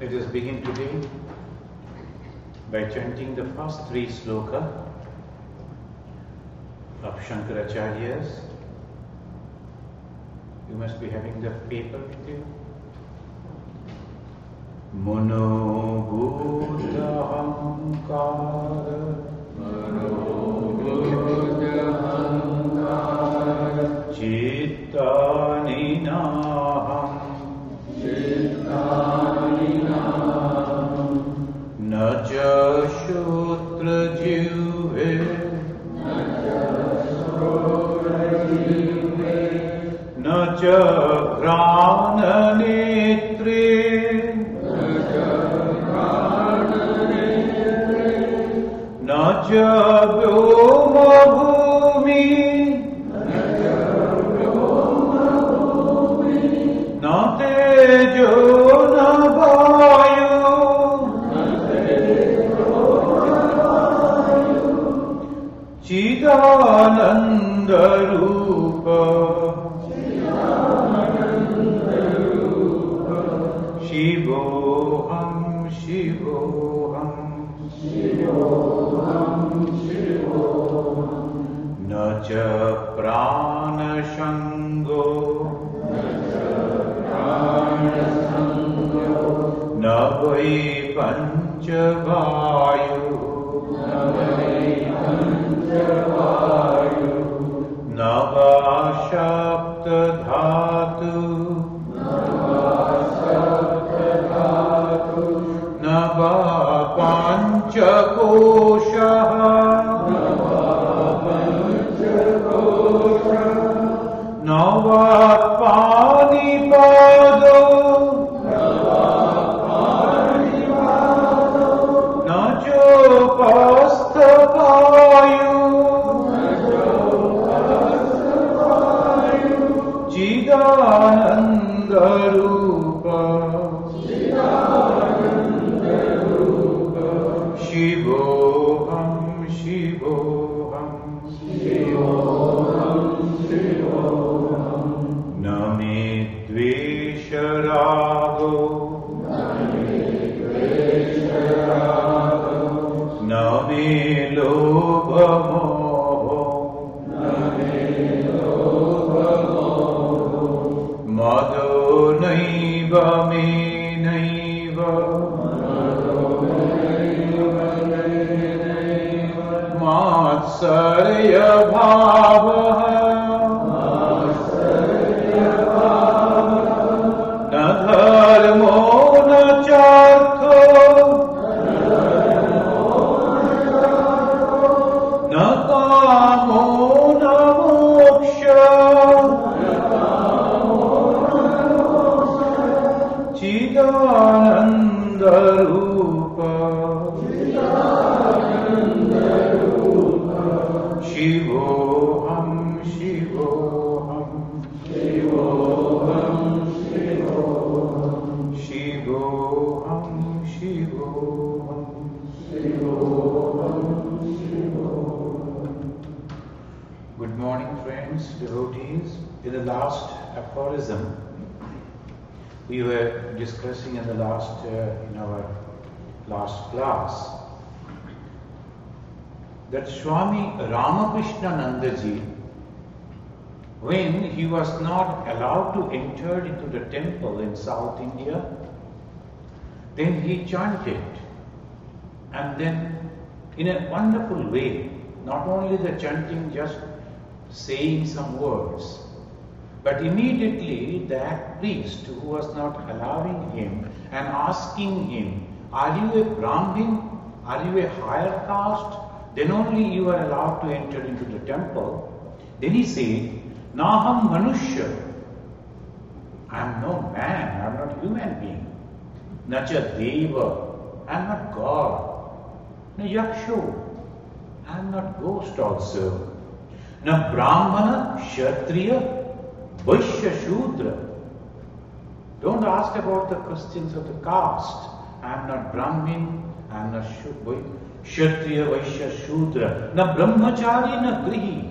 Let us begin today by chanting the first three sloka of Shankaracharya's. You must be having the paper with you. Mano Buddha Hankara, Mano Buddha Hankara, Chitta Ninaham, Chitta Ninaham, Naja Shutra Jive, Naja Shutra Jive, Naja Grana Netre, Naja Vyoma Bhumi, Na Tejo Na Vayu, Chidananda Rupa, Shivoham, Shivoham, Naja Prana Shango, Navai Panchavayu, Nava Shapta Dhatu, Nava Panchakosha, Navat Panipado, Najo Pastavayu, Chidananda Rupa, Shivoham, Shivoham, Name Dvesha Rago, Name Lobha Moho, Madho Naiva Me Naiva, Matsarya Bhavaha, Na Dharmo Na Chartho, Na Kamo Na Moksha, Chidananda Rupa, Shivoham, Shivoham, Shivoham, Shivoham, Shivoham. Good morning, friends, devotees. In the last aphorism, we were discussing in our last class, that Swami Ramakrishna Nandaji, when he was not allowed to enter into the temple in South India, then he chanted, and then in a wonderful way, not only the chanting, just saying some words, but immediately that priest who was not allowing him and asking him, are you a Brahmin? Are you a higher caste? Then only you are allowed to enter into the temple. Then he said, Naham Manushya. I am no man, I am not human being. Nacha Deva, I am not God. Na Yaksho, I am not ghost also. Na Brahmana, Kshatriya, Vaishya, Shudra. Don't ask about the questions of the caste. I am not Brahmin, I am not Kshatriya, Vaishya, Shudra, na Brahmachari, na Grihi.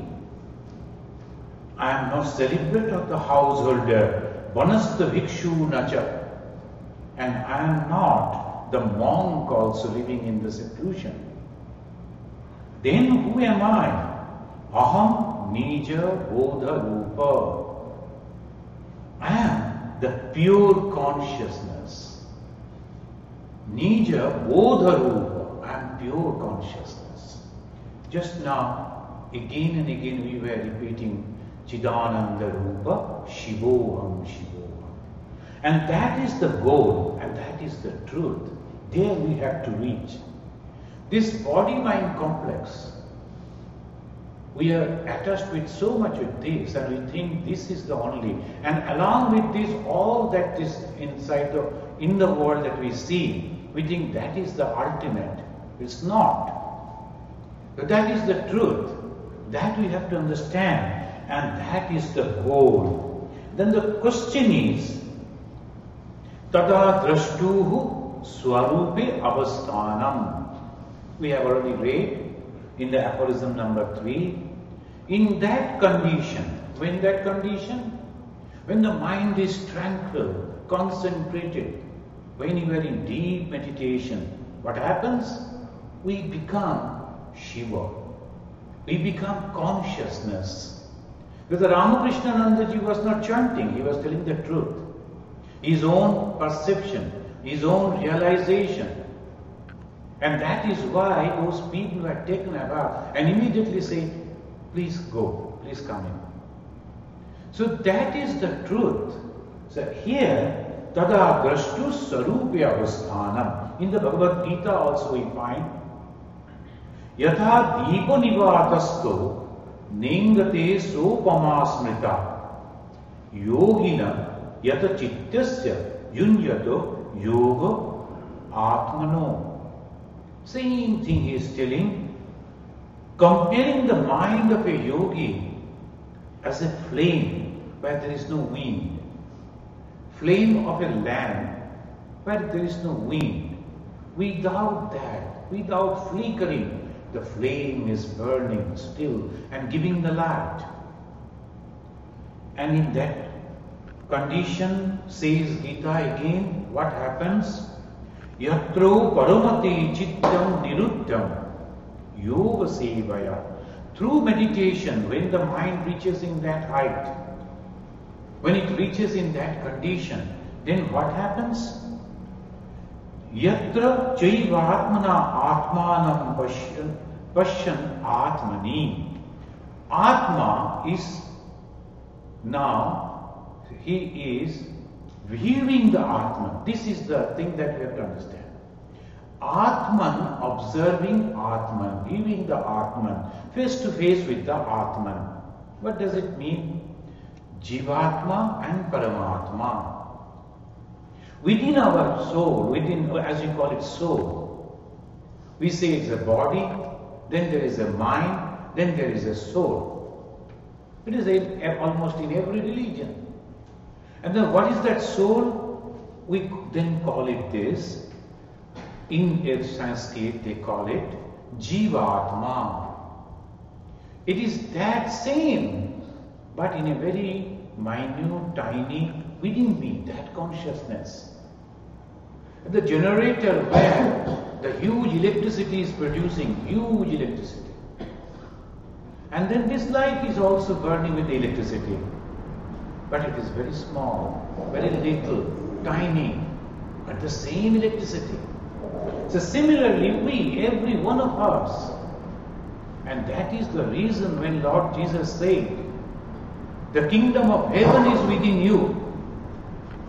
I am no celebrant of the householder, Vanastha Vikshu Nacha. and I am not the monk also living in the seclusion, then who am I? Aham Nija Bodha Rupa. I am the pure consciousness. Nija Bodha Rupa. I am pure consciousness. Just now, again and again we were repeating Chidananda Rupa, Shivoham, Shivoham. And that is the goal, and that is the truth. There we have to reach. This body-mind complex, we are attached with so much with this, and we think this is the only. And along with this, all that is inside in the world that we see, we think that is the ultimate. It's not. But that is the truth. That we have to understand, and that is the goal. Then the question is, Tada drashtuhu swarupe avasthanam. We have already read in the aphorism number 3. In that condition, when the mind is tranquil, concentrated, when you are in deep meditation, what happens? We become Shiva. We become consciousness. Because Ramakrishna Nandaji was not chanting, he was telling the truth. His own perception, his own realization. And that is why those people were taken aback and immediately say, please go, please come in. So that is the truth. So here, Tada Drashtu Sarupya Avasthanam. In the Bhagavad Gita also we find, Yatha Deepa Nivatasto Nengate Sopama Smrita Yogina Yata Chittasya Yunyato Yoga Atmano. Same thing he is telling, comparing the mind of a yogi as a flame where there is no wind, flame of a lamp where there is no wind. Without that, without flickering, the flame is burning still and giving the light. And in that condition, says Gita again, what happens? Yatro paramati chittam niruddham yoga sevaya. Through meditation, when the mind reaches in that height, when it reaches in that condition, then what happens? Yatra chaiva atmana atmanam pashyan atmani. Atma is now, he is viewing the Atman. This is the thing that we have to understand. Atman, observing Atman, viewing the Atman, face to face with the Atman. What does it mean? Jivatma and Paramatma. Within our soul, within, as you call it, soul, we say it's a body, then there is a mind, then there is a soul. It is almost in every religion. And then what is that soul? We then call it this. In Sanskrit they call it Jivatma. It is that same, but in a very minute, tiny, within me, that consciousness. The generator where the huge electricity is producing, huge electricity. And then this light is also burning with the electricity. But it is very small, very little, tiny, but the same electricity. So similarly, we, every one of us, and that is the reason when Lord Jesus said, the kingdom of heaven is within you.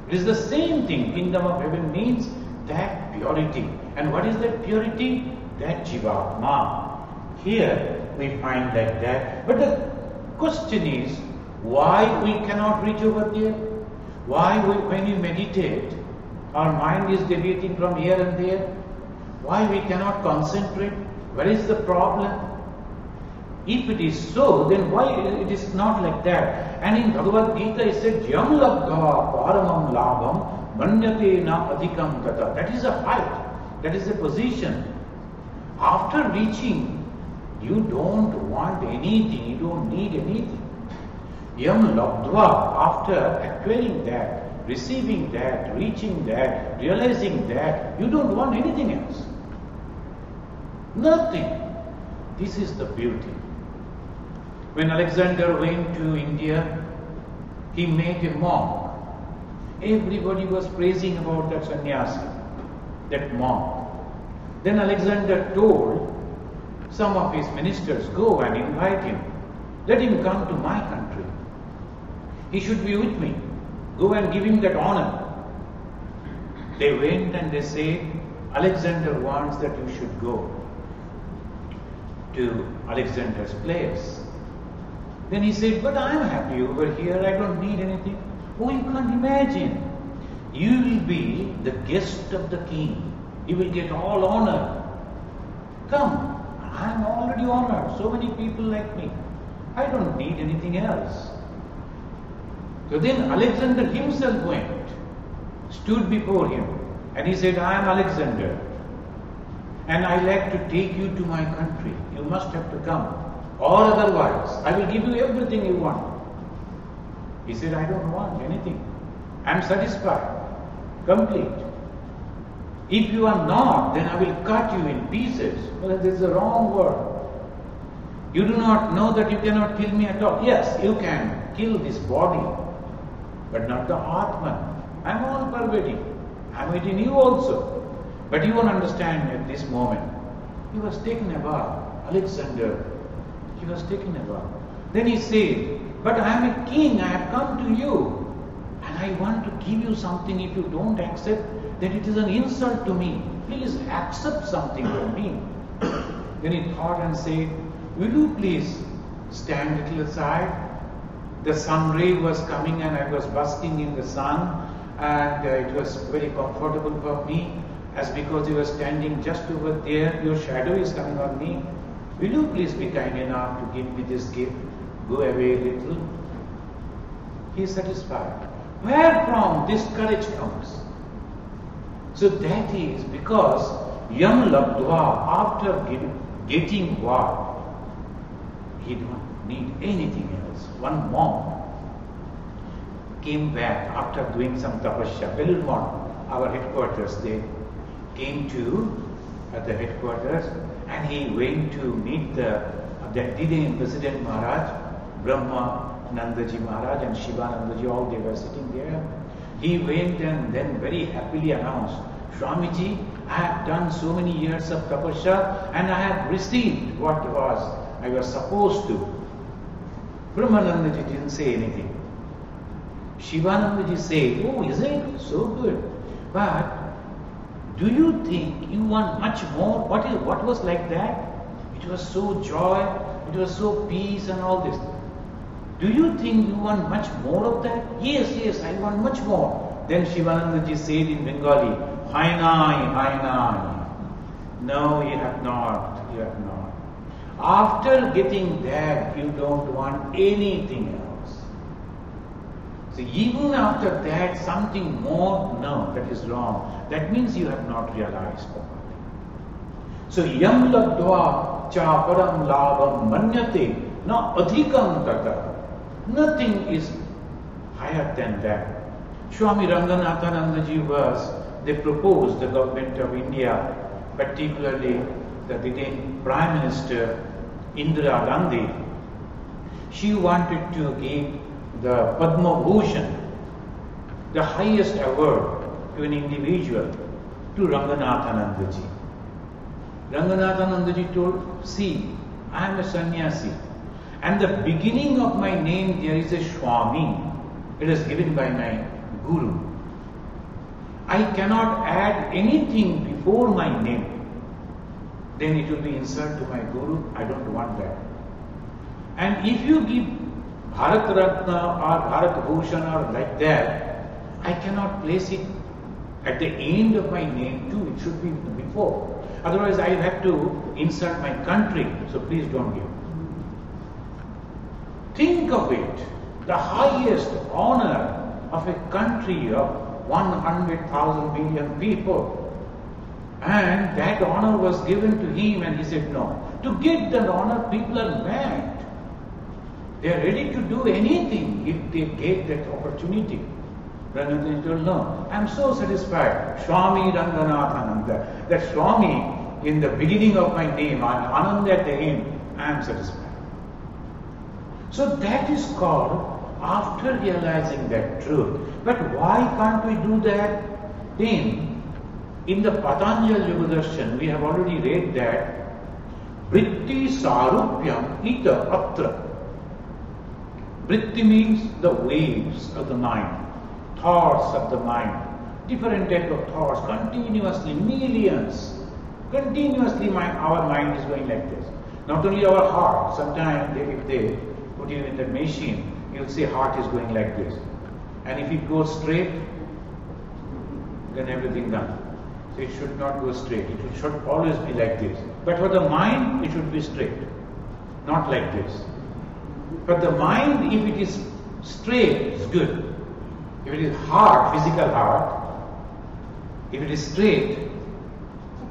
It is the same thing. Kingdom of heaven means that purity. And what is that purity? That Jivatma. Here we find like that. But the question is, why we cannot reach over there? Why when we meditate, our mind is deviating from here and there? Why we cannot concentrate? Where is the problem? If it is so, then why it is not like that? And in Bhagavad Gita it said, Yam labdha paramam labham manyate na adhikam tata. That is a height. That is a position. After reaching, you don't want anything. You don't need anything. Yam labdha, after acquiring that, receiving that, reaching that, realizing that, you don't want anything else. Nothing. This is the beauty. When Alexander went to India, he made a monk. Everybody was praising about that sannyasi, that monk. Then Alexander told some of his ministers, go and invite him. Let him come to my country. He should be with me. Go and give him that honor. They went and they said, Alexander wants that you should go to Alexander's place. Then he said, but I am happy over here. I don't need anything. Oh, you can't imagine. You will be the guest of the king. You will get all honor. Come. I am already honored. So many people like me. I don't need anything else. So then Alexander himself went, stood before him, and he said, I am Alexander, and I like to take you to my country. You must have to come, or otherwise I will give you everything you want. He said, I don't want anything. I am satisfied, complete. If you are not, then I will cut you in pieces. Well, this is the wrong word. You do not know that you cannot kill me at all. Yes, you can kill this body, but not the Atman. I am all pervading. I am within you also. But you won't understand at this moment. He was taken aback. Alexander, he was taken aback. Then he said, but I am a king. I have come to you. And I want to give you something. If you don't accept, then it is an insult to me. Please accept something from me. Then he thought and said, will you please stand a little aside? The sun ray was coming and I was basking in the sun, and it was very comfortable for me. As because you were standing just over there, your shadow is coming on me. Will you please be kind enough to give me this gift? Go away a little. He is satisfied. Where from this courage comes? So that is because Yam Labdva, after getting what? He don't need anything else. One monk came back after doing some tapasya. Belur, our headquarters, they came to the headquarters, and he went to meet the then President Maharaj, Brahma Nandaji Maharaj and Shivanandaji, all they were sitting there. He went and then very happily announced, Swamiji, I have done so many years of tapasya and I have received what I was supposed to. Brahmanandaji didn't say anything. Shivanandaji said, oh, is it? So good. But do you think you want much more? What was like that? It was so joy, it was so peace and all this. Do you think you want much more of that? Yes, yes, I want much more. Then Shivanandaji said in Bengali, Hainai, Hainai. No, you have not, you have not. After getting that, you don't want anything else. So even after that, something more, no, that is wrong. That means you have not realized properly. So Yam Labdva cha param labam manyate na adhikam tata. Nothing is higher than that. Swami Ranganathanandaji they proposed the government of India, particularly the then Prime Minister Indira Gandhi. She wanted to give the Padma Bhushan, the highest award to an individual, to Ranganathanandaji. Ranganathanandaji told, see, I am a sannyasi, and the beginning of my name there is a Swami. It is given by my Guru. I cannot add anything before my name. Then it will be insult to my Guru. I don't want that. And if you give Bharat Ratna or Bharat Bhushan or like that, I cannot place it at the end of my name too. It should be before. Otherwise I will have to insult my country. So please don't give. Think of it. The highest honor of a country of 100,000 million people. And that honor was given to him and he said no. To get that honor, people are mad. They are ready to do anything if they get that opportunity. Ranganathan told, no, I am so satisfied. Swami Ranganathananda. That Swami in the beginning of my name and Ananda at the end, I am satisfied. So that is called after realizing that truth. But why can't we do that? Then, in the Patanjali Yoga we have already read that Vritti Sarupyam Ita Atra. Vritti means the waves of the mind, thoughts of the mind, different type of thoughts, continuously, millions. Continuously our mind is going like this. Not only our heart, sometimes if they put you in the machine, you'll see heart is going like this. And if it goes straight, then everything done. So it should not go straight. It should always be like this. But for the mind, it should be straight. Not like this. But the mind, if it is straight, it's good. If it is hard, physical hard, if it is straight,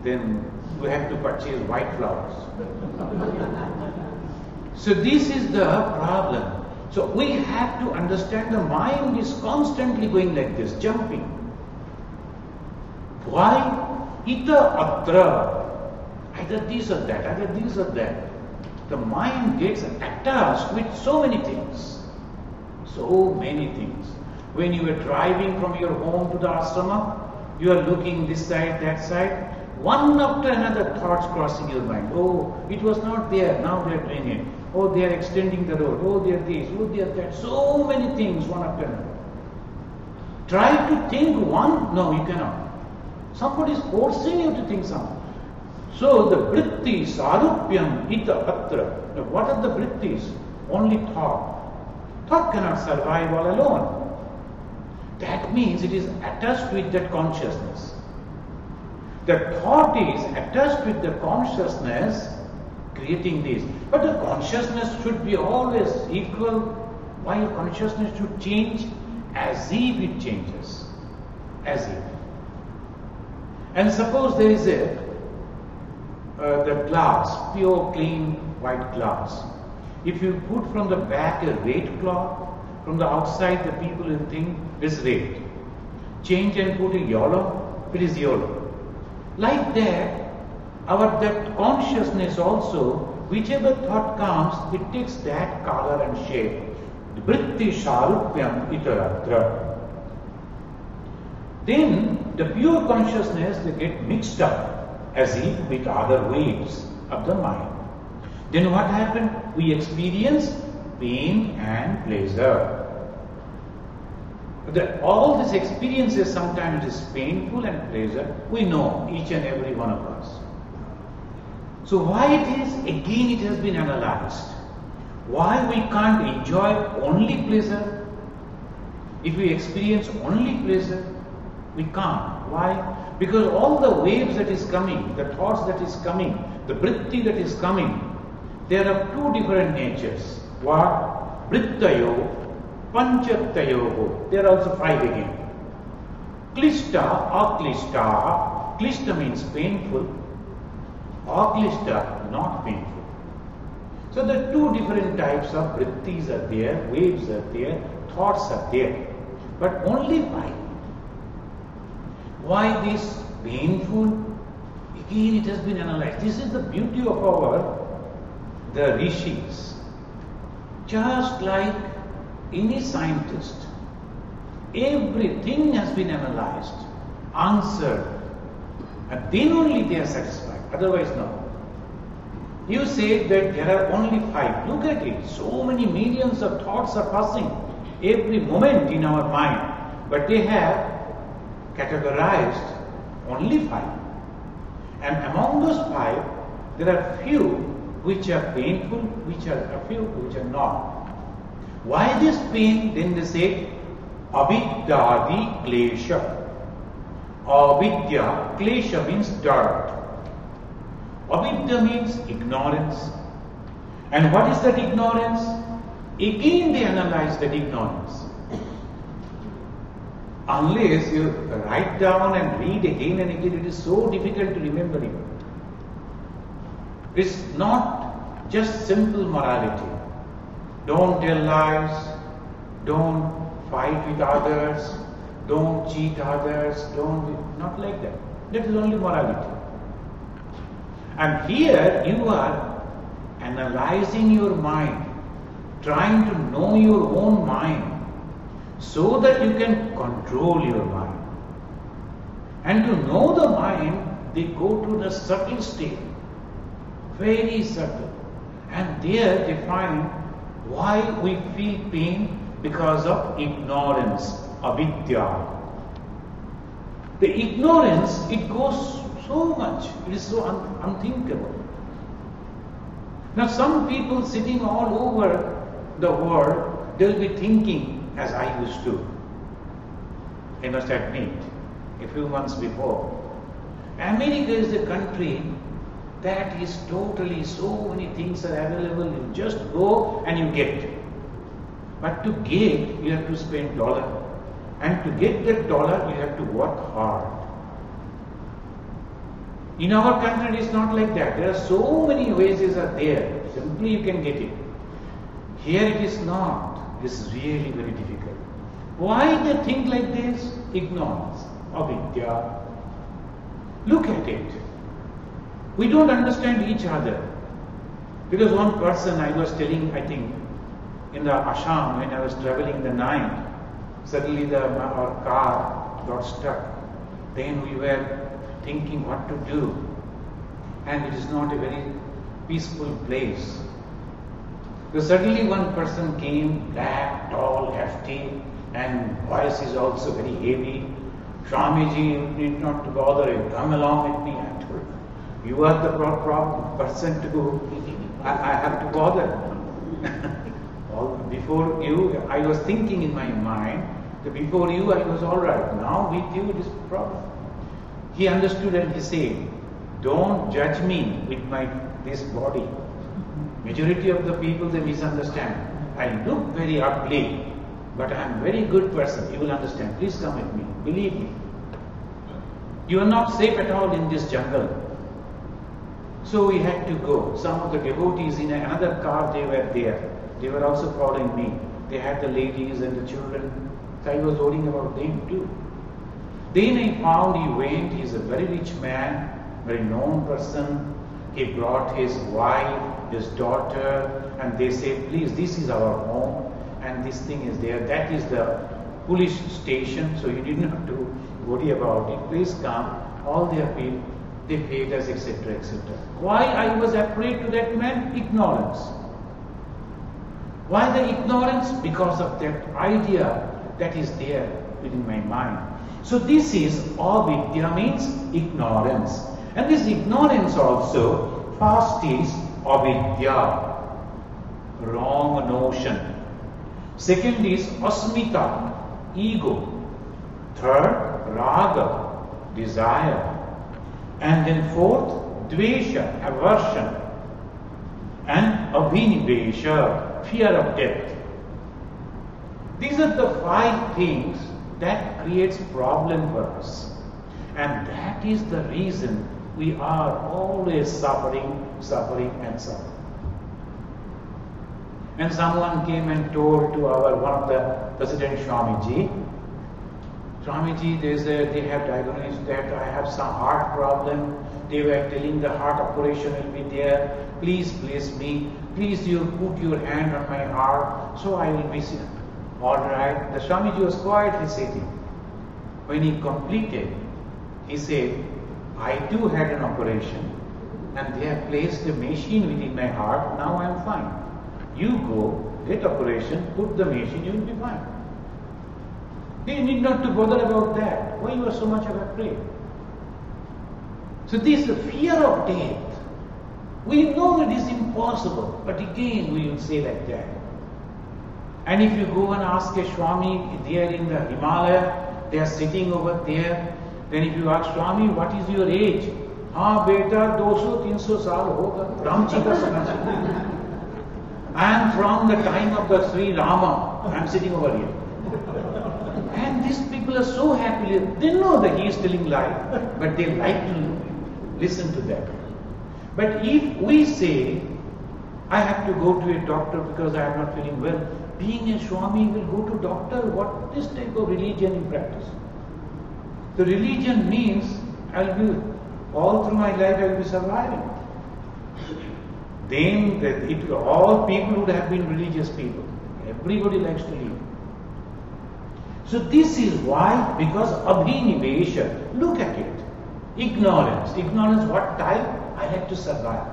then we have to purchase white flowers. So this is the problem. So we have to understand the mind is constantly going like this, jumping. Why? Ita atra. Either this or that, either this or that. The mind gets attached with so many things. So many things. When you are driving from your home to the ashrama, you are looking this side, that side. One after another thoughts crossing your mind. Oh, it was not there, now they are doing it. Oh, they are extending the road. Oh, they are this, oh, they are that. So many things, one after another. Try to think one, no, you cannot. Somebody is forcing you to think something. So the vritti, sarupyam, ita atra. Now, what are the vrittis? Only thought. Thought cannot survive all alone. That means it is attached with that consciousness. The thought is attached with the consciousness, creating this. But the consciousness should be always equal. Why consciousness should change? As if it changes. As if. And suppose there is the glass, pure, clean, white glass. If you put from the back a red cloth, from the outside the people will think this is red. Change and put a yellow, it is yellow. Like that, that consciousness also, whichever thought comes, it takes that color and shape. Vritti sarupyam itaratra. Then the pure consciousness, they get mixed up as if with other waves of the mind. Then what happened? We experience pain and pleasure. All these experiences, sometimes it is painful and pleasure. We know, each and every one of us. So why it is? Again it has been analyzed. Why we can't enjoy only pleasure? If we experience only pleasure, we can't. Why? Because all the waves that is coming, the thoughts that is coming, the vritti that is coming, there are two different natures. What? Vrittayo, panchattayo. There are also five again. Klishta, aklishta. Klishta means painful. Aklishta, not painful. So the two different types of vrittis are there, waves are there, thoughts are there. But only five. Why this painful? Again it has been analyzed. This is the beauty of the rishis. Just like any scientist, everything has been analyzed, answered, and then only they are satisfied. Otherwise, no. You say that there are only five. Look at it. So many millions of thoughts are passing every moment in our mind. But they have categorized only five. And among those five, there are few which are painful, which are a few which are not. Why this pain? Then they say, avidyadi klesha. Avidya, klesha means dirt. Avidya means ignorance. And what is that ignorance? Again they analyze that ignorance. Unless you write down and read again and again, it is so difficult to remember it. It's not just simple morality. Don't tell lies, don't fight with others, don't cheat others, not like that. That is only morality. And here you are analyzing your mind, trying to know your own mind, so that you can control your mind. And to know the mind, they go to the subtle state, very subtle. And there they find why we feel pain because of ignorance, avidya. The ignorance, it goes so much, it is so unthinkable. Now some people sitting all over the world, they will be thinking as I used to. I must admit, a few months before. America is a country that is totally, so many things are available, you just go and you get. But to get, you have to spend $1. And to get that $1, you have to work hard. In our country, it is not like that. There are so many ways are there. Simply you can get it. Here it is not. This is really very difficult. Why they think like this? Ignorance, avidya. Look at it. We don't understand each other. Because one person I was telling, I think, in the Assam when I was traveling the night, suddenly our car got stuck. Then we were thinking what to do. And it is not a very peaceful place. So suddenly one person came, black, tall, hefty, and voice is also very heavy. Swamiji, you need not to bother, you come along with me. I told you, you are the person to, I have to bother. Before you, I was thinking in my mind, that before you I was alright, now with you it is a problem. He understood and he said, don't judge me with this body. Majority of the people, they misunderstand. I look very ugly, but I am a very good person. You will understand. Please come with me. Believe me. You are not safe at all in this jungle. So we had to go. Some of the devotees in another car, they were there. They were also following me. They had the ladies and the children. So I was worrying about them too. Then I found he went. He is a very rich man, very known person. He brought his wife, his daughter, and they said, please, this is our home, and this thing is there. That is the police station, so you didn't have to worry about it. Please come. All their people, they paid us, etc., etc. Why I was afraid to that man? Ignorance. Why the ignorance? Because of that idea that is there within my mind. So this is avidya, means ignorance. And this ignorance also, first is avidya, wrong notion. Second is asmita, ego. Third, raga, desire. And then fourth, dvesha, aversion. And abhinivesha, fear of death. These are the 5 things that creates problem for us. And that is the reason we are always suffering. And someone came and told to one of the President Swamiji, they have diagnosed that I have some heart problem. They were telling the heart operation will be there. Please bless me. Please you put your hand on my heart so I will be sick. Alright. The Swamiji was quietly sitting. When he completed, he said, I too had an operation and they have placed a machine within my heart. Now I am fine. You go, get operation, put the machine, you will be fine. You need not to bother about that. Why you are so much afraid? So this is the fear of death. We know it is impossible, but again we will say like that. And if you go and ask a Swami, they are in the Himalaya, they are sitting over there, then if you ask Swami, what is your age? हाँ बेटा 200-300 साल होगा राम जी का समय. I am from the time of the Sri Rama. I am sitting over here. And these people are so happy. They know that he is telling lie, but they like to listen to that. But if we say, I have to go to a doctor because I am not feeling well, being a Swami will go to doctor. What is type of religion you practice? The religion means I'll be all through my life I'll be surviving. Then all people would have been religious people. Everybody likes to live. So this is why, because abhinivesha, look at it. Ignorance. Ignorance what type? I like to survive.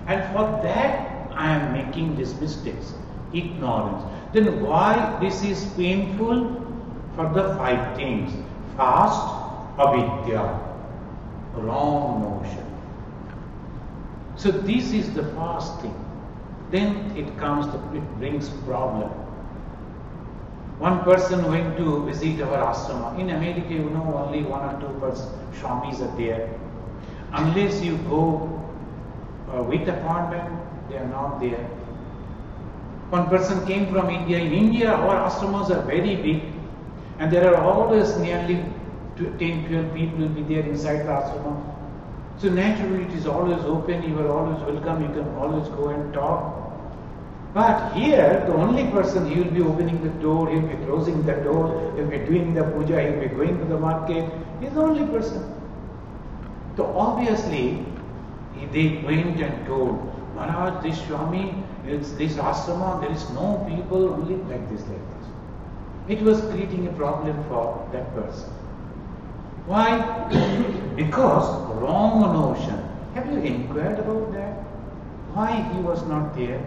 And for that I am making these mistakes. Ignorance. Then why this is painful? For the 5 things. First, avidya. Wrong notion. So this is the first thing. Then it brings problem. One person went to visit our ashrama. In America, you know, only 1 or 2 swamis are there. Unless you go with appointment, they are not there. One person came from India. In India, our ashramas are very big, and there are always nearly 10-12 people will be there inside the ashrama. So naturally, it is always open. You are always welcome. You can always go and talk. But here, the only person, he will be opening the door, he will be closing the door, he will be doing the puja, he will be going to the market. He is the only person. So obviously, they went and told, Maharaj, this Swami, this ashrama, there is no people only like this. It was creating a problem for that person. Why? Because wrong notion. Have you inquired about that? Why he was not there?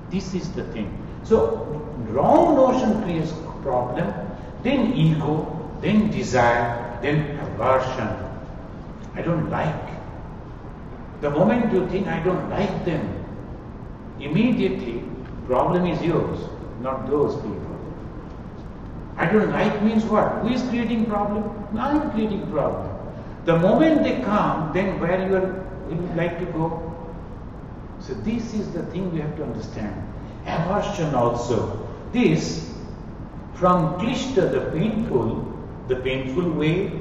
This is the thing. So, wrong notion creates problem, then ego, then desire, then aversion. I don't like. The moment you think I don't like them, immediately problem is yours, not those people. I don't like means what? Who is creating problem? I am creating problem. The moment they come, then where you would like to go? So this is the thing we have to understand. Aversion also. This, from klishta, the painful way,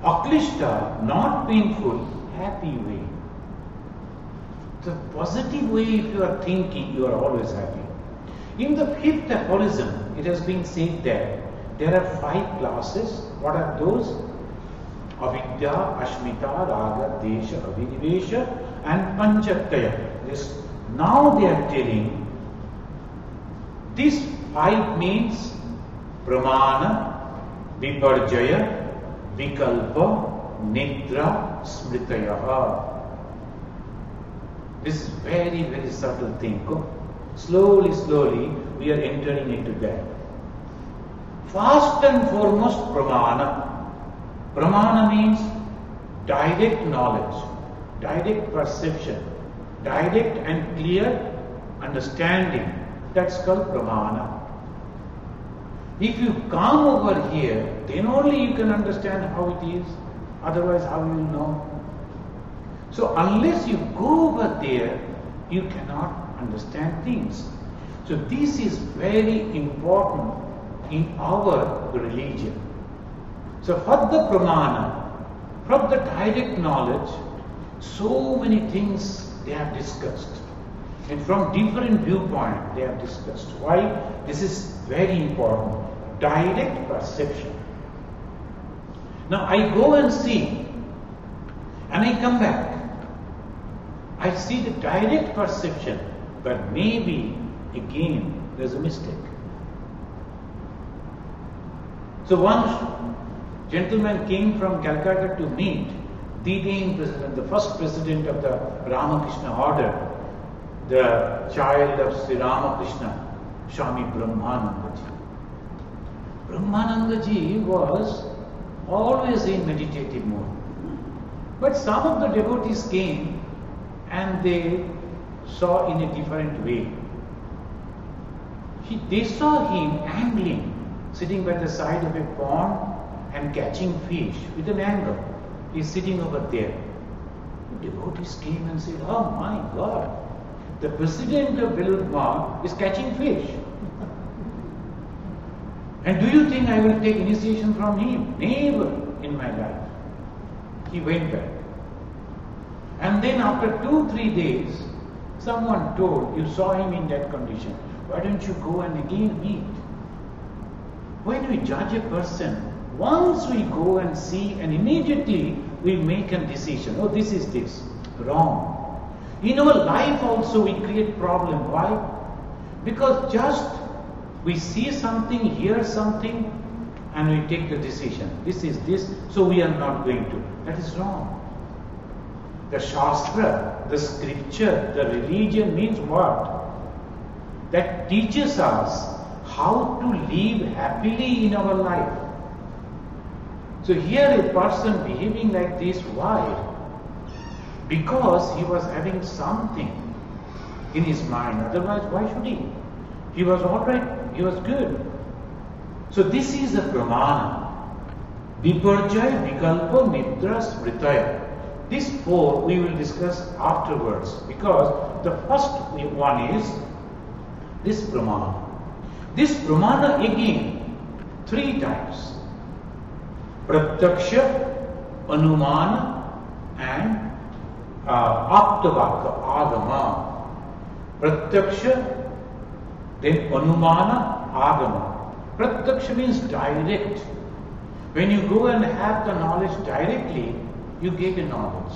aklishta, not painful, happy way. The positive way, if you are thinking, you are always happy. In the 5th aphorism, it has been said that there are 5 classes. What are those? Avidya, Ashmita, Raga, Desha, Abhinivesha, and Panchataya. This, now they are telling, these 5 means Pramana, Viparjaya, Vikalpa, Nidra, Smritayaha. This is very, very subtle thing. Slowly, we are entering into that. First and foremost, Pramana. Pramana means direct knowledge, direct perception, direct and clear understanding. That's called Pramana. If you come over here, then only you can understand how it is. Otherwise, how you will know? So unless you go over there, you cannot understand things. So this is very important in our religion. So for the Pramana, from the direct knowledge, so many things they have discussed. And from different viewpoints they have discussed. Why? This is very important. Direct perception. Now I go and see, and I come back. I see the direct perception, but maybe again there's a mistake. So one gentleman came from Calcutta to meet the then president, the first president of the Ramakrishna order, the child of Sri Ramakrishna, Swami Brahmanandaji. Brahmanandaji was always in meditative mode. But some of the devotees came and they saw in a different way. They saw him angling, sitting by the side of a pond and catching fish with an angle. He's sitting over there. The devotees came and said, "Oh my God, the president of Belur Math is catching fish. And do you think I will take initiation from him? Never in my life." He went back. And then after 2-3 days, someone told, "You saw him in that condition. Why don't you go and again meet? When we judge a person, once we go and see and immediately we make a decision, oh, this is this, wrong. In our life also we create problem. Why? Because just we see something, hear something, and we take the decision. This is this, so we are not going to. That is wrong. The Shastra, the scripture, the religion means what? That teaches us how to live happily in our life. So here a person behaving like this, why? Because he was having something in his mind. Otherwise, why should he? He was alright, he was good. So this is the pramana. Viparjaya, Vikalpa, Nidra, Smritaya. These four we will discuss afterwards, because the first one is this pramana. This pramana again, three types. Pratyaksha, Anumana, and Aptavaka, Agama. Pratyaksha, then Anumana, Agama. Pratyaksha means direct. When you go and have the knowledge directly, you get a knowledge.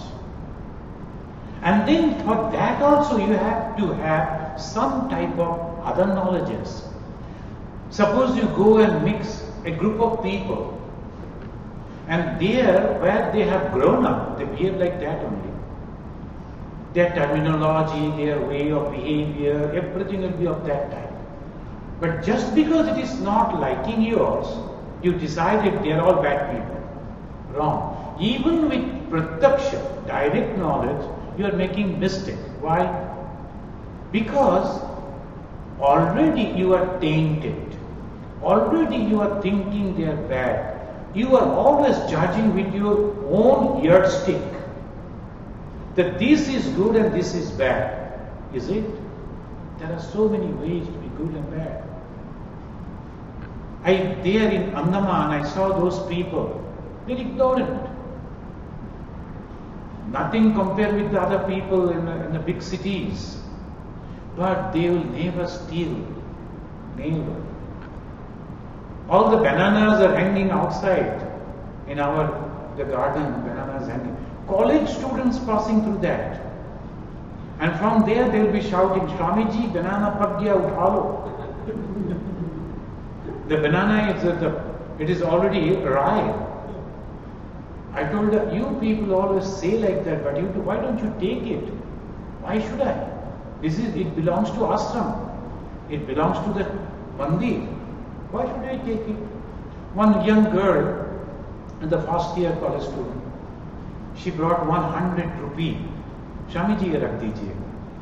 And then for that also you have to have some type of other knowledges. Suppose you go and mix a group of people, and there where they have grown up, they behave like that only. Their terminology, their way of behavior, everything will be of that type. But just because it is not liking yours, you decided they are all bad people. Wrong. Even with pratyaksha, direct knowledge, you are making mistake. Why? Because already you are tainted. Already you are thinking they are bad. You are always judging with your own yardstick. That this is good and this is bad. Is it? There are so many ways to be good and bad. There in Andaman, I saw those people. They're ignorant. Nothing compared with the other people in the big cities. But they will never steal. Never. All the bananas are hanging outside in the garden. Bananas hanging. College students passing through that. And from there they will be shouting, Swamiji, banana pak gaya, uthalo. The banana it is already ripe. I told her, you people always say like that, but why don't you take it? Why should I? It belongs to ashram. It belongs to the mandir. Why should I take it? One young girl, the first year college student, she brought 100 rupee. Swamiji, ye rakh dijiye.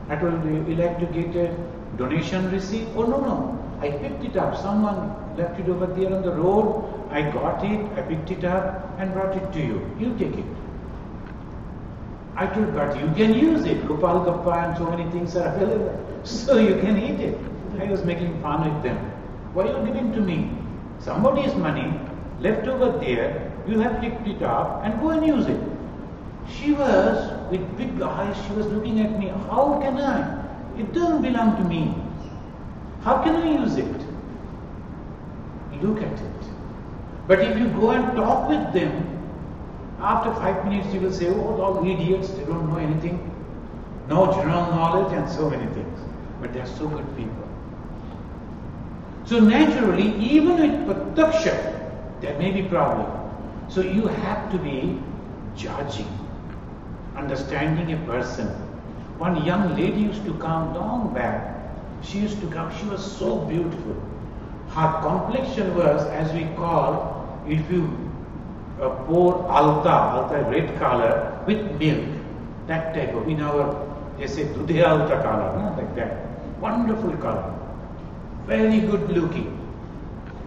I told her, you like to get a donation receipt? Oh no. I picked it up. Someone left it over there on the road. I got it, I picked it up and brought it to you. You take it. I told her, but you can use it. Gopal Gappa and so many things are available. So you can eat it. I was making fun with them. Why are you giving to me? Somebody's money left over there. You have picked it up and go and use it. She was, with big eyes, she was looking at me. How can I? It doesn't belong to me. How can I use it? Look at it. But if you go and talk with them, after 5 minutes you will say, oh, all idiots, they don't know anything. No general knowledge and so many things. But they are so good people. So naturally, even with pratyaksha, there may be problem. So you have to be judging, understanding a person. One young lady used to come long back. She used to come, she was so beautiful. Her complexion was, as we call, if you pour alta, red color, with milk. That type of, in our, they say, dudhe alta color, no? Like that. Wonderful color. Very good looking.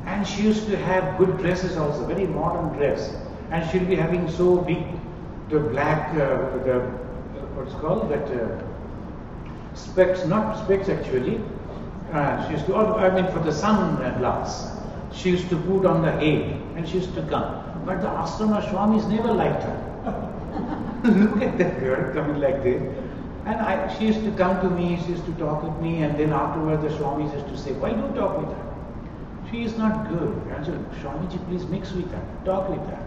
And she used to have good dresses also, very modern dress. And she'll be having so big, the black, what's called, that specs, not specs actually. She used to, for the sun glass. She used to put on the head and she used to come. But the ashrama swamis never liked her. Look at that girl coming like this. And she used to come to me, she used to talk with me, and then afterwards the Swamis used to say, why do you talk with her? She is not good. I said, Swamiji, please mix with her, talk with her.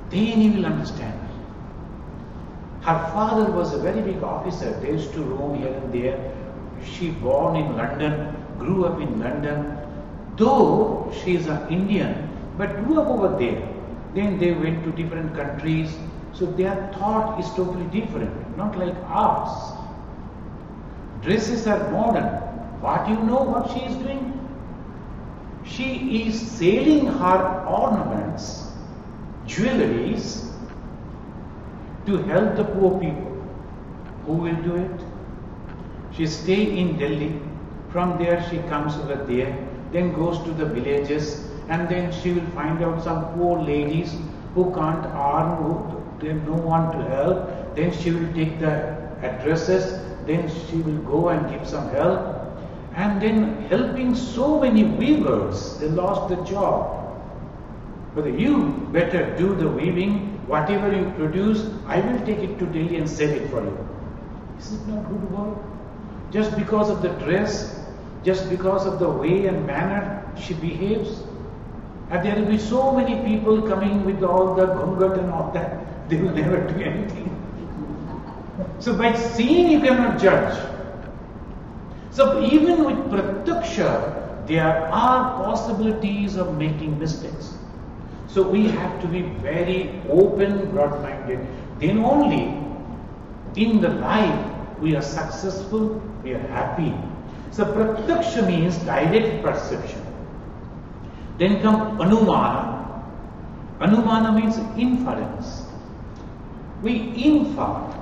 Then you will understand. Her father was a very big officer. They used to roam here and there. She born in London, grew up in London. Though she is an Indian, but grew up over there. Then they went to different countries. So their thought is totally different, not like ours. Dresses are modern. What do you know what she is doing? She is selling her ornaments, jewelries, to help the poor people. Who will do it? She stays in Delhi. From there she comes over there, then goes to the villages, and then she will find out some poor ladies who can't earn, who they have no one to help. Then she will take the addresses, then she will go and give some help. And then helping so many weavers, they lost the job. But you better do the weaving, whatever you produce, I will take it to Delhi and sell it for you. Is it not good work? Just because of the dress, just because of the way and manner she behaves. And there will be so many people coming with all the ghungat and all that, they will never do anything. So by seeing you cannot judge. So even with pratyaksha, there are possibilities of making mistakes. So we have to be very open, broad-minded. Then only in the life we are successful, we are happy. So pratyaksha means direct perception. Then comes anumana. Anumana means inference. We infer,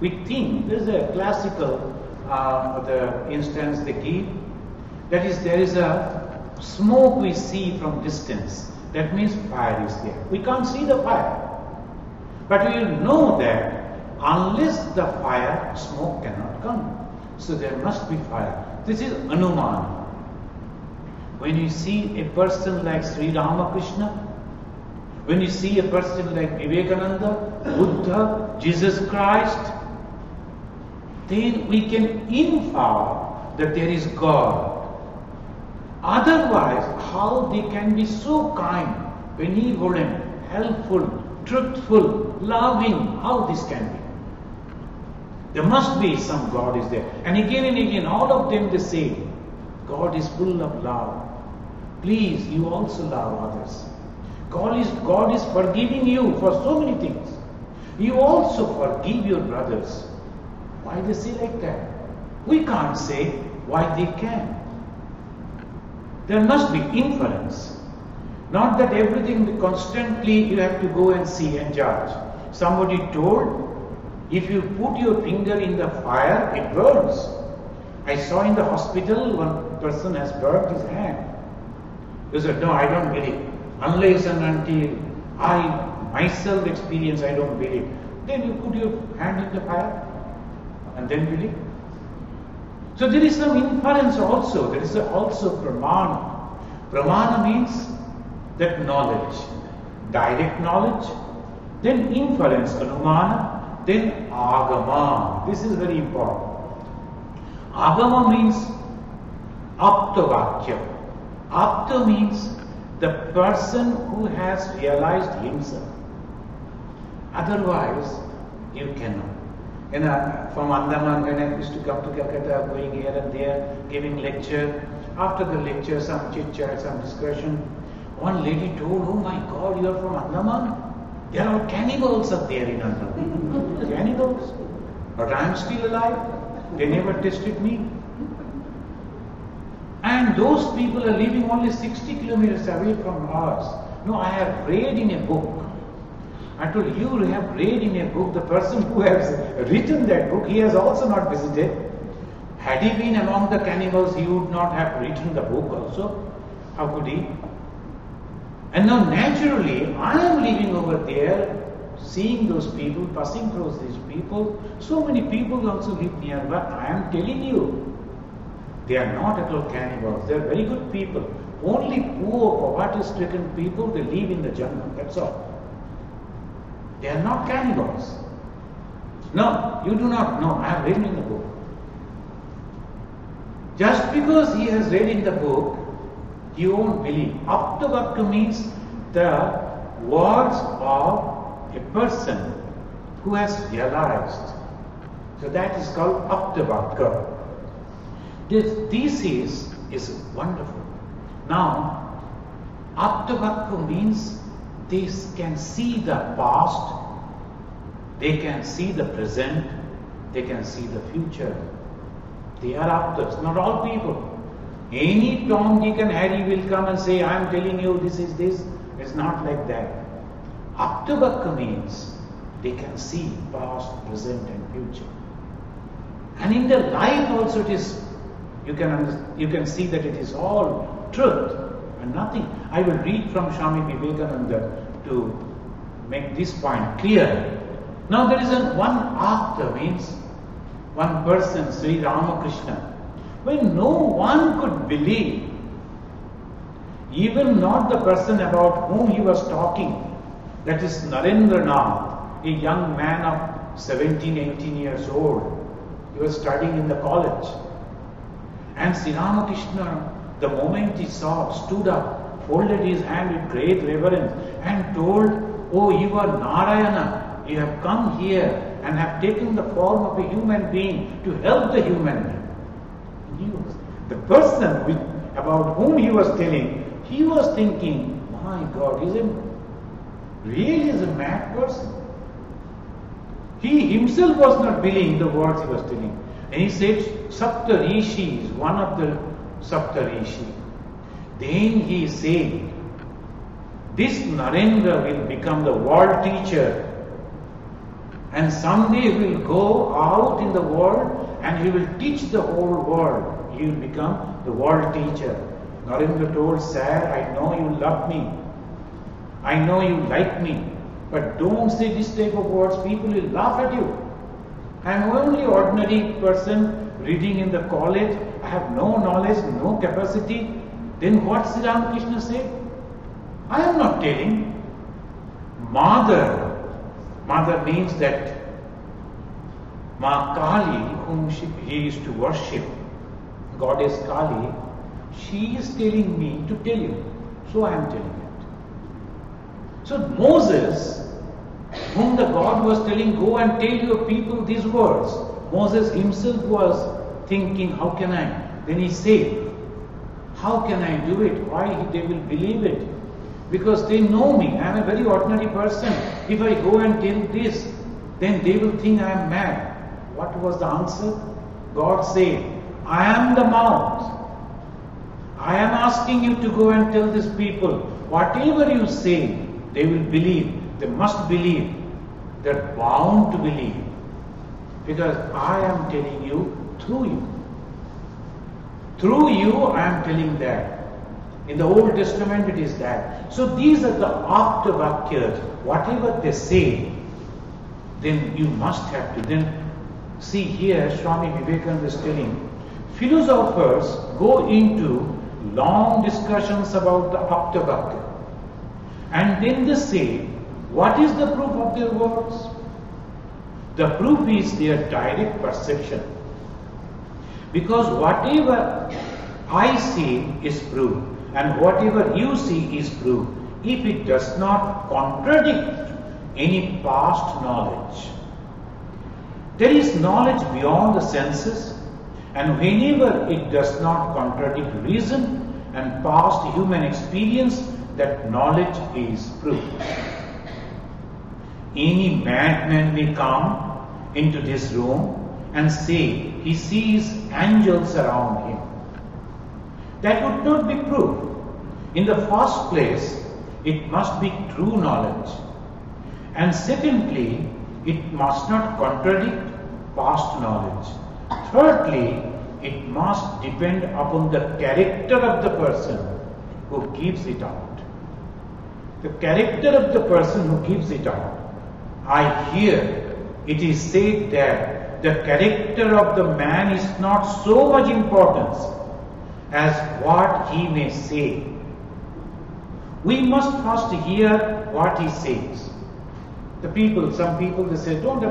we think. This is a classical the instance they give. That is, there is a smoke we see from distance. That means fire is there. We can't see the fire. But we will know that unless the fire, smoke cannot come. So there must be fire. This is anumana. When you see a person like Sri Ramakrishna, when you see a person like Vivekananda, Buddha, Jesus Christ, then we can infer that there is God. Otherwise, how they can be so kind, benevolent, helpful, truthful, loving, how this can be? There must be some God is there. And again, all of them they say, God is full of love. Please, you also love others. God is forgiving you for so many things. You also forgive your brothers. Why they say like that? We can't say why they can. There must be inference. Not that everything constantly you have to go and see and judge. Somebody told, if you put your finger in the fire, it burns. I saw in the hospital one person has burnt his hand. He said, no, I don't believe. Unless and until I myself experience, I don't believe. Then you put your hand in the fire and then believe. So there is some inference also. There is also pramana. Pramana means that knowledge, direct knowledge, then inference, anumana, then agama. This is very important. Agama means aptavakya. Apta means the person who has realized himself. Otherwise, you cannot. From Andaman, when I used to come to Calcutta, going here and there, giving lecture. After the lecture, some chit-chat, some discussion. One lady told, oh my God, you are from Andaman? There are cannibals up there in Andaman. Cannibals? But I am still alive. They never tested me. And those people are living only 60 kilometers away from us. No, I have read in a book. I told you have read in a book, the person who has written that book, he has also not visited. Had he been among the cannibals, he would not have written the book also. How could he? And now naturally, I am living over there, seeing those people, passing through these people. So many people also live nearby. I am telling you, they are not at all cannibals. They are very good people. Only poor, poverty-stricken people, they live in the jungle. That's all. They are not cannibals. No, you do not know. I have read in the book. Just because he has read in the book, he won't believe. Aptavakya means the words of a person who has realized. So that is called Aptavakya. This thesis is wonderful. Now, Aptavakya means they can see the past, they can see the present, they can see the future. They are Aptas, not all people. Any Tom, Dick and Harry will come and say, I am telling you this is this. It's not like that. Aptavakya means they can see past, present and future. And in their life also it is, you can see that it is all truth and nothing. I will read from Swami Vivekananda to make this point clear. Now there is one Apta, means one person, Sri Ramakrishna, when no one could believe, even not the person about whom he was talking, that is Narendranath, a young man of 17, 18 years old. He was studying in the college. And Sri Ramakrishna, the moment he saw, stood up, folded his hand with great reverence and told, "Oh, you are Narayana, you have come here and have taken the form of a human being to help the human being." The person about whom he was telling, he was thinking, my God, really is a mad person. He himself was not believing the words he was telling. And he said, Sapta Rishi is one of the Sapta Rishi. Then he said, this Narendra will become the world teacher. And someday he will go out in the world and he will teach the whole world. He will become the world teacher. Narendra told, Sir, I know you love me. I know you like me. But don't say this type of words. People will laugh at you. I am only ordinary person reading in the college. I have no knowledge, no capacity. Then what Sri Ramakrishna said? I am not telling. Mother means that Ma Kali, whom he used to worship, goddess Kali, she is telling me to tell you. So I am telling it. So Moses, whom the God was telling, go and tell your people these words. Moses himself was thinking, how can I? Then he said, how can I do it? Why they will believe it? Because they know me. I am a very ordinary person. If I go and tell this, then they will think I am mad. What was the answer? God said, I am the mouth. I am asking you to go and tell these people, whatever you say, they will believe. They must believe. They are bound to believe. Because I am telling you through you. Through you I am telling that. In the Old Testament it is that. So these are the Aptavakyas. Whatever they say, then you must have to. Then see here, Swami Vivekananda is telling, philosophers go into long discussions about the Aptavakya. And then they say, what is the proof of their words? The proof is their direct perception. Because whatever I see is proof, and whatever you see is proof, if it does not contradict any past knowledge. There is knowledge beyond the senses, and whenever it does not contradict reason and past human experience, that knowledge is proof. Any madman may come into this room and say he sees angels around him. That would not be proof. In the first place, it must be true knowledge. And secondly, it must not contradict past knowledge. Thirdly, it must depend upon the character of the person who gives it out. The character of the person who gives it out. I hear it is said that the character of the man is not so much importance as what he may say. We must first hear what he says. Some people they say, don't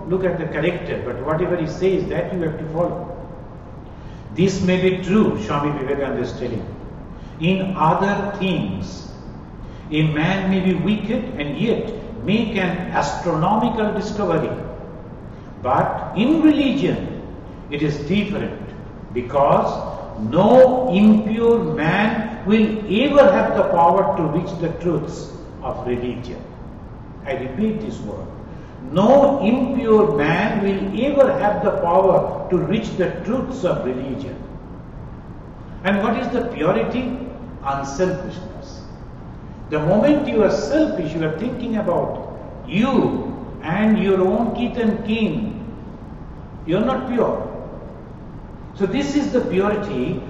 look at the character, but whatever he says, that you have to follow. This may be true, Swami Vivekananda is telling. In other things, a man may be wicked and yet make an astronomical discovery. But in religion, it is different, because no impure man will ever have the power to reach the truths of religion. I repeat this word. No impure man will ever have the power to reach the truths of religion. And what is the purity? Unselfishness. The moment you are selfish, you are thinking about you and your own kith and kin. You are not pure. So this is the purity,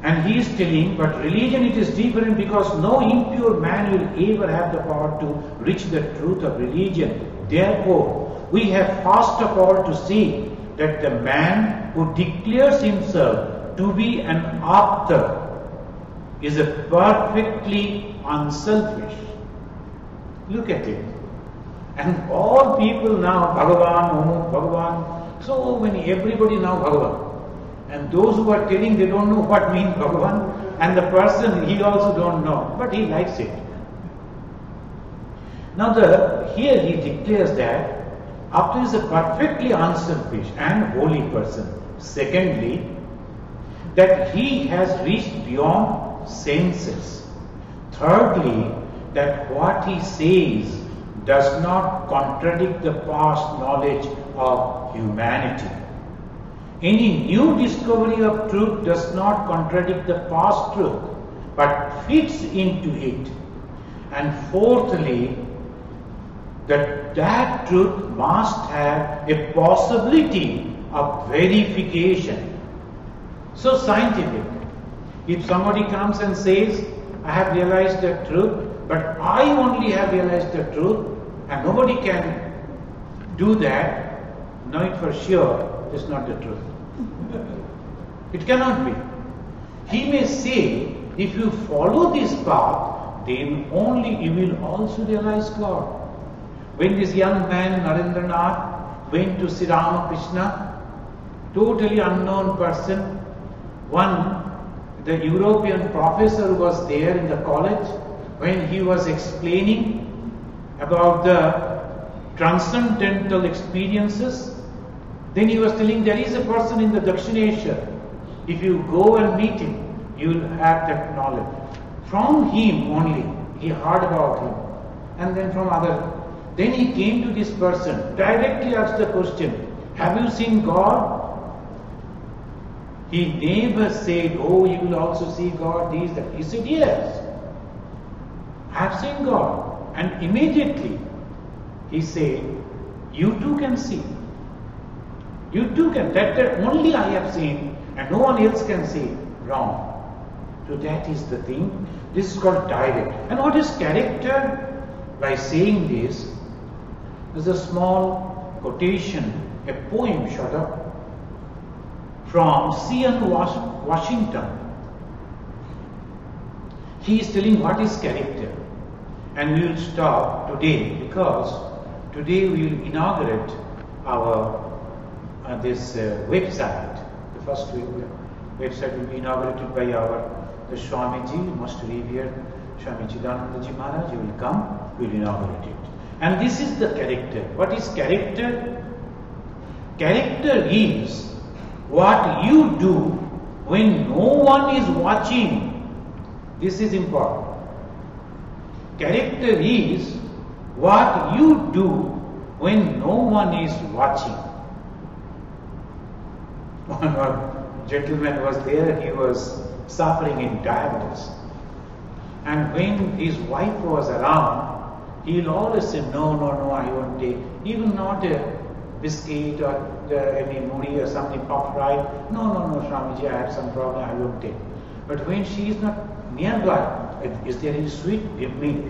and he is telling, but religion it is different, because no impure man will ever have the power to reach the truth of religion. Therefore, we have first of all to see that the man who declares himself to be an apta is a perfectly unselfish. Look at it. And all people now, Bhagavan, Om, Bhagavan, so many, everybody now Bhagavan. And those who are telling they don't know what means Bhagavan, and the person he also don't know, but he likes it. Now here he declares that Apta is a perfectly unselfish and holy person. Secondly, that he has reached beyond senses. Thirdly, that what he says does not contradict the past knowledge of humanity. Any new discovery of truth does not contradict the past truth, but fits into it. And fourthly, that truth must have a possibility of verification. So scientific. If somebody comes and says, I have realized the truth, but I only have realized the truth, and nobody can do that, know it for sure, it's not the truth. It cannot be. He may say, if you follow this path, then only you will also realize God. When this young man, Narendranath, went to Sri Ramakrishna, totally unknown person, the European professor was there in the college, when he was explaining about the transcendental experiences, then he was telling there is a person in the Dakshinesha. If you go and meet him, you will have that knowledge. From him only, he heard about him. And then from other. Then he came to this person, directly asked the question, have you seen God? He never said, oh, you will also see God, this, that. He said, yes, I have seen God. And immediately, he said, you too can see. You too can. That only I have seen, and no one else can see. Wrong. So that is the thing. This is called direct. And what is character? By saying this, there's a small quotation, a poem shot up from C.N. Washington. He is telling what is character. And we will stop today, because today we will inaugurate our this website. The first website will be inaugurated by the Swamiji, most revered Swami Chidanandaji Maharaj. He will come, we will inaugurate it. And this is the character. What is character? Character is what you do when no one is watching. This is important. Character is what you do when no one is watching. One gentleman was there, he was suffering in diabetes. And when his wife was around, he'll always say, no, I won't take, even not a biscuit or any muri or something, puff rice. No, Swamiji, I have some problem, I won't take. But when she is not nearby, is there any sweet? Give me.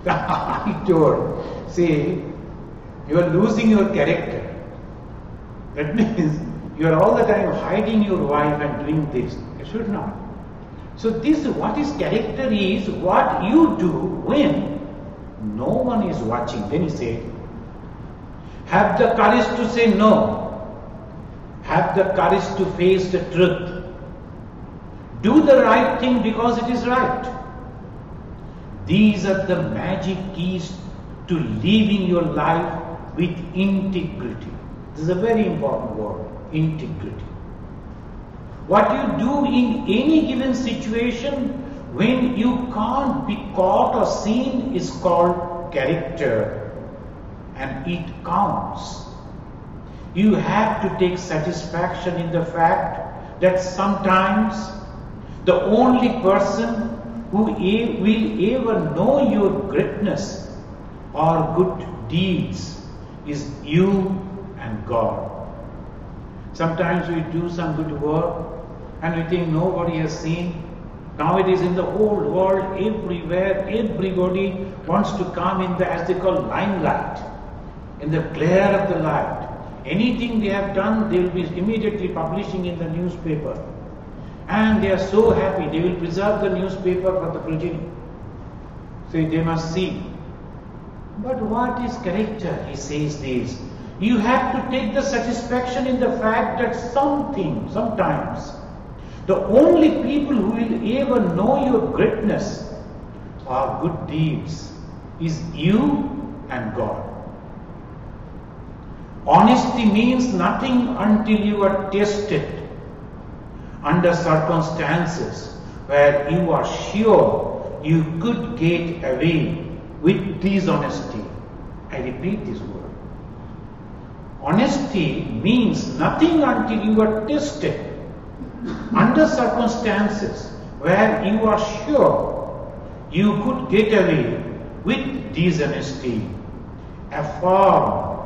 I told, see, you are losing your character. That means you are all the time hiding your wife and doing this. You should not. So this, what is character is what you do when no one is watching. Then he said, Have the courage to say no. Have the courage to face the truth. Do the right thing because it is right. These are the magic keys to living your life with integrity. This is a very important word, integrity. What you do in any given situation when you can't be caught or seen is called character, and it counts. You have to take satisfaction in the fact that sometimes the only person who will ever know your greatness or good deeds is you and God. Sometimes we do some good work and we think nobody has seen. Nowadays in the whole world, everywhere, everybody wants to come in the, as they call, limelight, in the glare of the light. Anything they have done, they will be immediately publishing in the newspaper. And they are so happy, they will preserve the newspaper for the progeny. So they must see. But what is character? He says this. You have to take the satisfaction in the fact that sometimes, the only people who will ever know your greatness or good deeds is you and God. Honesty means nothing until you are tested under circumstances where you are sure you could get away with dishonesty. I repeat this word. Honesty means nothing until you are tested under circumstances where you are sure you could get away with dishonesty. Affirm,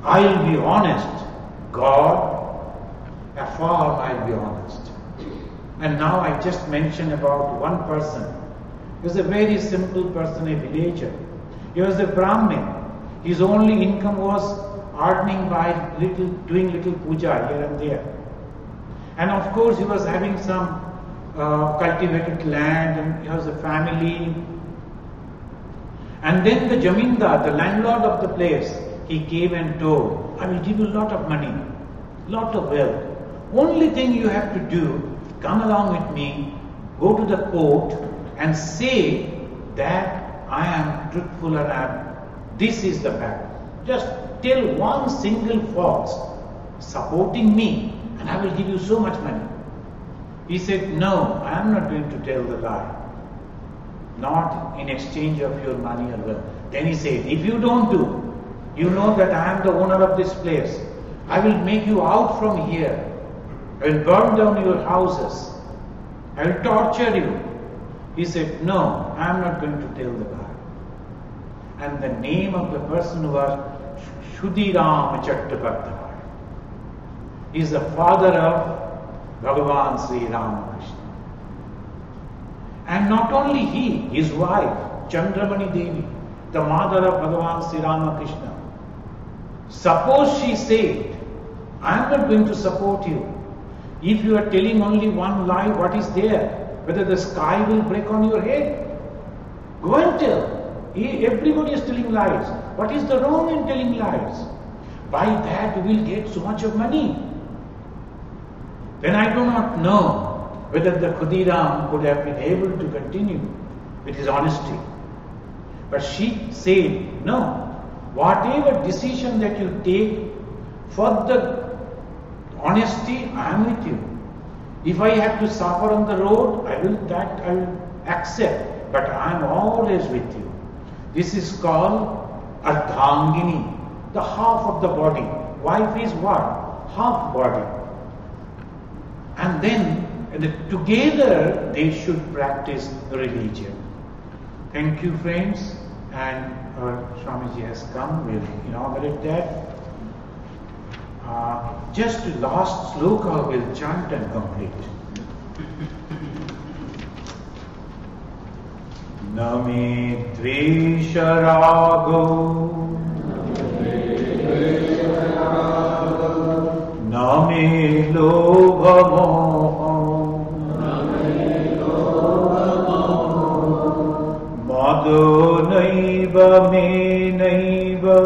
I'll be honest. God, affirm, I'll be honest. And now I just mentioned about one person. He was a very simple person, a villager. He was a Brahmin. His only income was earning by doing little puja here and there. And of course he was having some cultivated land, and he has a family. And then the Jamindar, the landlord of the place, he came and told, I will give you a lot of money, lot of wealth. Only thing you have to do, come along with me, go to the court and say that I am truthful and this is the fact. Just tell one single false supporting me and I will give you so much money. He said, no, I am not going to tell the lie. Not in exchange of your money or wealth. Then he said, if you don't do, you know that I am the owner of this place. I will make you out from here. I will burn down your houses. I will torture you. He said, no, I am not going to tell the lie. And the name of the person was Shudiram Chattapartha. He is the father of Bhagavan Sri Ramakrishna. And not only he, his wife, Chandramani Devi, the mother of Bhagavan Sri Ramakrishna. Suppose she said, I am not going to support you. If you are telling only one lie, what is there? Whether the sky will break on your head? Go and tell. Everybody is telling lies. What is the wrong in telling lies? By that we will get so much of money. Then I do not know whether the Khudiram could have been able to continue with his honesty. But she said, no, whatever decision that you take for the honesty, I am with you. If I have to suffer on the road, I will accept, but I am always with you. This is called Ardhangini, the half of the body. Wife is what? Half body. And then together they should practice religion. Thank you, friends. And Swamiji has come. We'll inaugurate that. Just the last sloka will chant and complete. Name Dvesha Rago Name Lobha Moha Madho Naiva Me Naiva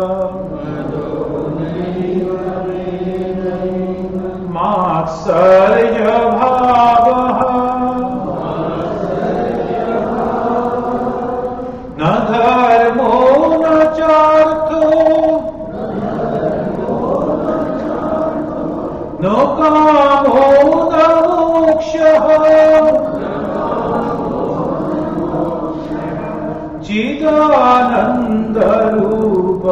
मात्सर्य भावः न धर्मो न चार्थो न कामो न मोक्षः चिदानंद रूप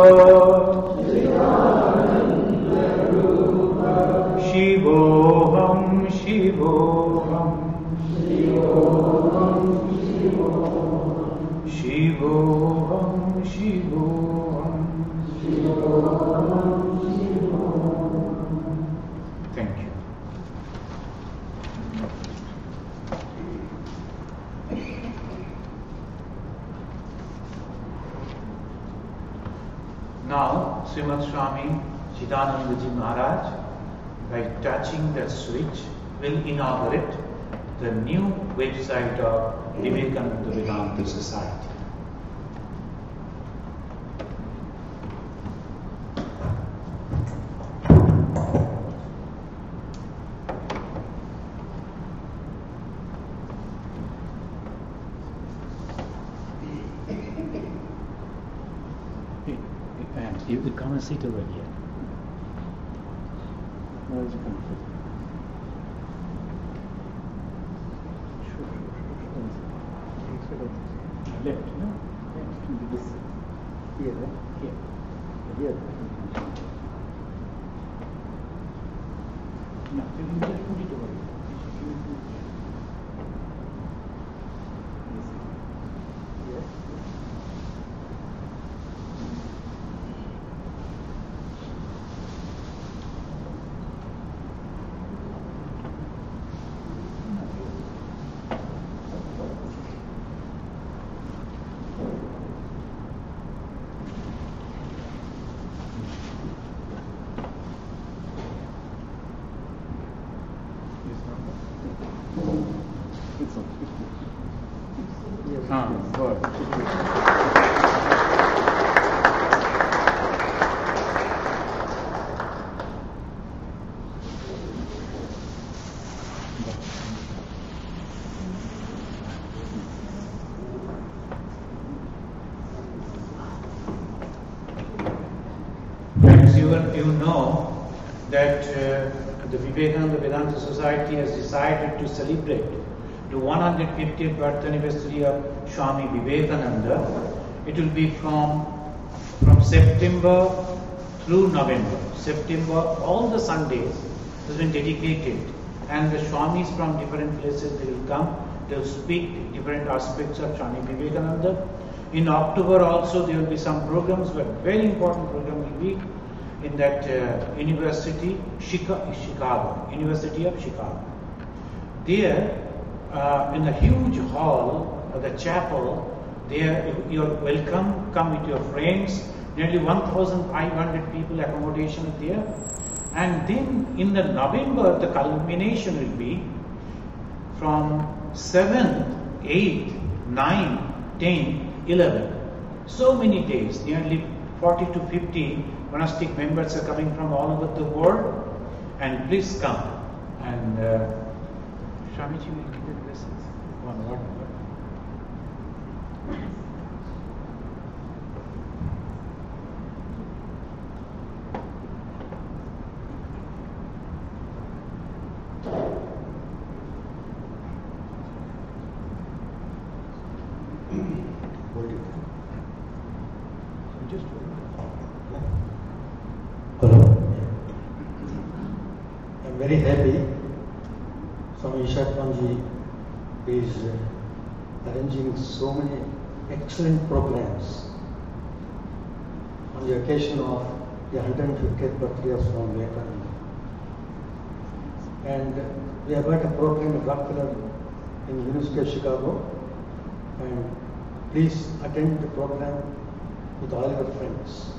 शिवोऽहं शिवोऽहं शिवोऽहं शिवोऽहं Thank you. Now, Srimad Swami Chidanandaji Maharaj, by touching the switch, will inaugurate the new website of Vivekananda Vedanta Society. You could come and sit over here. Where is it coming from? Left, no? Yes, this here, right? Here. No, you can just put it over here. Yes. Good. Friends, you know that the Vivekananda Vedanta Society has decided to celebrate the 150th birth anniversary of Swami Vivekananda. It will be from September through November. September, all the Sundays has been dedicated, and the Swamis from different places, they will come, they will speak different aspects of Swami Vivekananda. In October also there will be some programs, but very important program will be in that university, Chicago, University of Chicago. There, in the huge hall of the chapel, there you are welcome, come with your friends, nearly 1,500 people accommodation is there. And then in the November, the culmination will be from 7th, 8th, 9th, 10th, 11th. So many days, nearly 40 to 50 monastic members are coming from all over the world, and please come. And Swamiji will give you blessings. One word. Hello. I'm very happy. Swami Ishakmanji is arranging so many excellent programs on the occasion of the 150th birthday of Swami Vivekananda. And we have got a program at Rockefeller in the University of Chicago. And please attend the program with all your friends.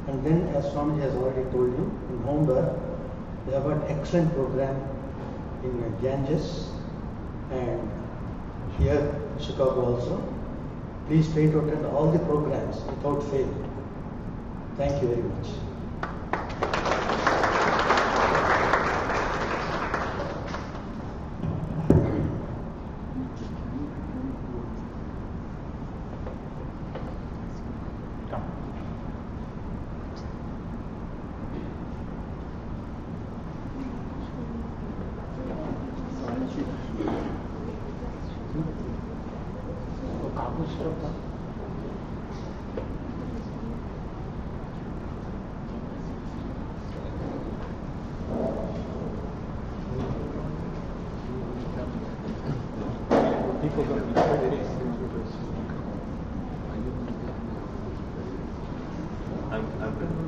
And then, as Swamiji has already told you, in November, we have got excellent program in Ganges and here in Chicago also. Please try to attend all the programs without fail. Thank you very much. People going to be focused into this. I've been